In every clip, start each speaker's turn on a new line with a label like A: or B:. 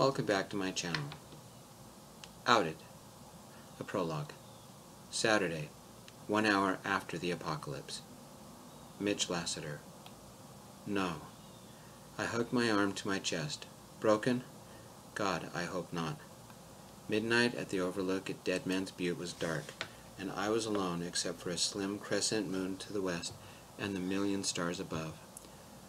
A: Welcome back to my channel. Outed, a prologue. Saturday, 1 hour after the apocalypse. Mitch Lassiter. No. I hugged my arm to my chest. Broken? God, I hope not. Midnight at the overlook at Dead Man's Butte was dark, and I was alone except for a slim crescent moon to the west and the million stars above.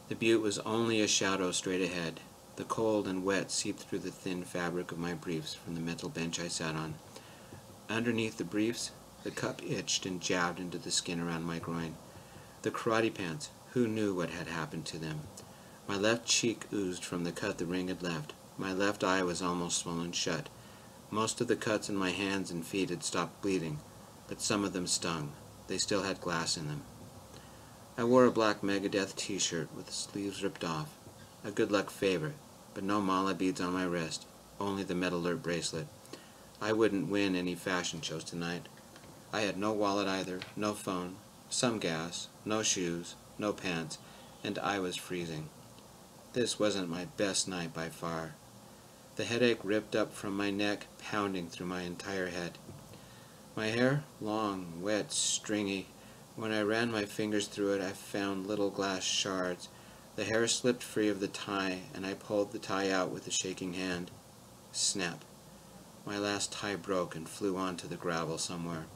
A: The butte was only a shadow straight ahead. The cold and wet seeped through the thin fabric of my briefs from the metal bench I sat on. Underneath the briefs, the cup itched and jabbed into the skin around my groin. The karate pants, who knew what had happened to them? My left cheek oozed from the cut the ring had left. My left eye was almost swollen shut. Most of the cuts in my hands and feet had stopped bleeding, but some of them stung. They still had glass in them. I wore a black Megadeth t-shirt with the sleeves ripped off. A good luck favorite, but no mala beads on my wrist, only the Metal Alert bracelet. I wouldn't win any fashion shows tonight. I had no wallet either, no phone, some gas, no shoes, no pants, and I was freezing. This wasn't my best night by far. The headache ripped up from my neck, pounding through my entire head. My hair? Long, wet, stringy. When I ran my fingers through it, I found little glass shards. The hair slipped free of the tie, and I pulled the tie out with a shaking hand. Snap. My last tie broke and flew onto the gravel somewhere.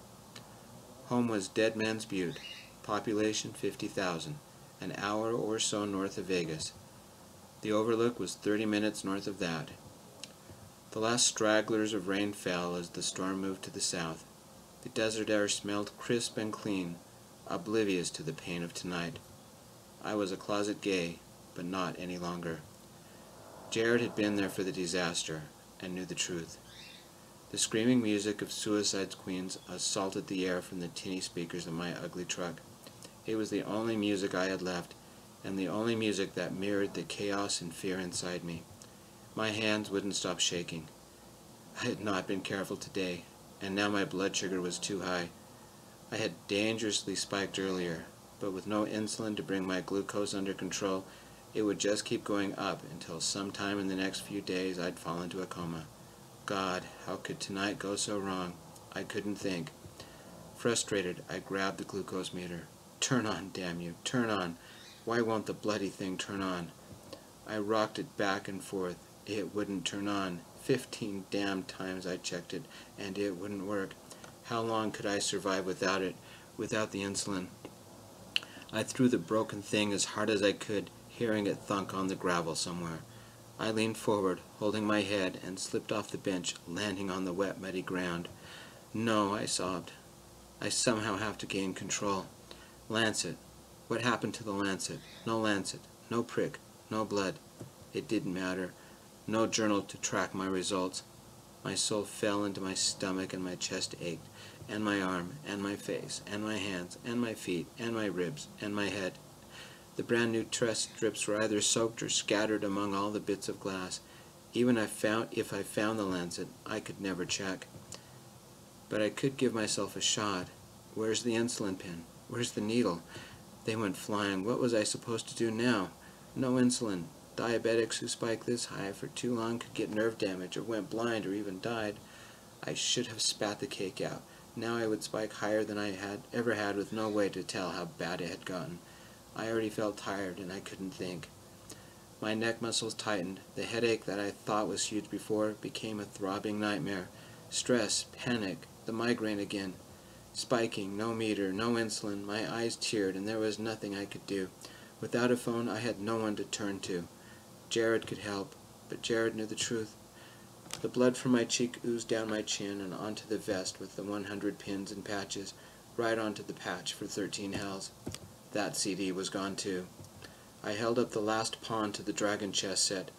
A: Home was Dead Man's Butte, population 50,000, an hour or so north of Vegas. The overlook was 30 minutes north of that. The last stragglers of rain fell as the storm moved to the south. The desert air smelled crisp and clean, oblivious to the pain of tonight. I was a closet gay, but not any longer. Jared had been there for the disaster, and knew the truth. The screaming music of Suicide's Queens assaulted the air from the tinny speakers of my ugly truck. It was the only music I had left, and the only music that mirrored the chaos and fear inside me. My hands wouldn't stop shaking. I had not been careful today, and now my blood sugar was too high. I had dangerously spiked earlier, but with no insulin to bring my glucose under control, it would just keep going up until sometime in the next few days I'd fall into a coma. God, how could tonight go so wrong? I couldn't think. Frustrated, I grabbed the glucose meter. Turn on, damn you, turn on. Why won't the bloody thing turn on? I rocked it back and forth. It wouldn't turn on. 15 damn times I checked it, and it wouldn't work. How long could I survive without it, without the insulin? I threw the broken thing as hard as I could, hearing it thunk on the gravel somewhere. I leaned forward, holding my head, and slipped off the bench, landing on the wet, muddy ground. No, I sobbed. I somehow have to gain control. Lancet. What happened to the lancet? No lancet. No prick. No blood. It didn't matter. No journal to track my results. My soul fell into my stomach, and my chest ached, and my arm, and my face, and my hands, and my feet, and my ribs, and my head. The brand new tress strips were either soaked or scattered among all the bits of glass. Even if I found the lancet, I could never check. But I could give myself a shot. Where's the insulin pen? Where's the needle? They went flying. What was I supposed to do now? No insulin. Diabetics who spike this high for too long could get nerve damage or went blind or even died. I should have spat the cake out. Now I would spike higher than I had ever had with no way to tell how bad it had gotten. I already felt tired and I couldn't think. My neck muscles tightened. The headache that I thought was huge before became a throbbing nightmare. Stress, panic, the migraine again. Spiking, no meter, no insulin. My eyes teared and there was nothing I could do. Without a phone, I had no one to turn to. Jared could help, but Jared knew the truth. The blood from my cheek oozed down my chin and onto the vest with the 100 pins and patches, right onto the patch for 13 hells. That CD was gone too. I held up the last pawn to the dragon chess set,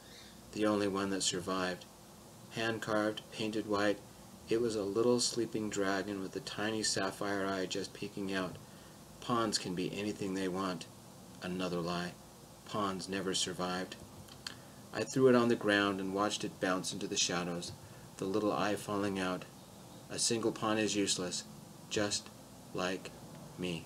A: the only one that survived. Hand-carved, painted white, it was a little sleeping dragon with a tiny sapphire eye just peeking out. Pawns can be anything they want. Another lie. Pawns never survived. I threw it on the ground and watched it bounce into the shadows, the little eye falling out. A single pawn is useless, just like me.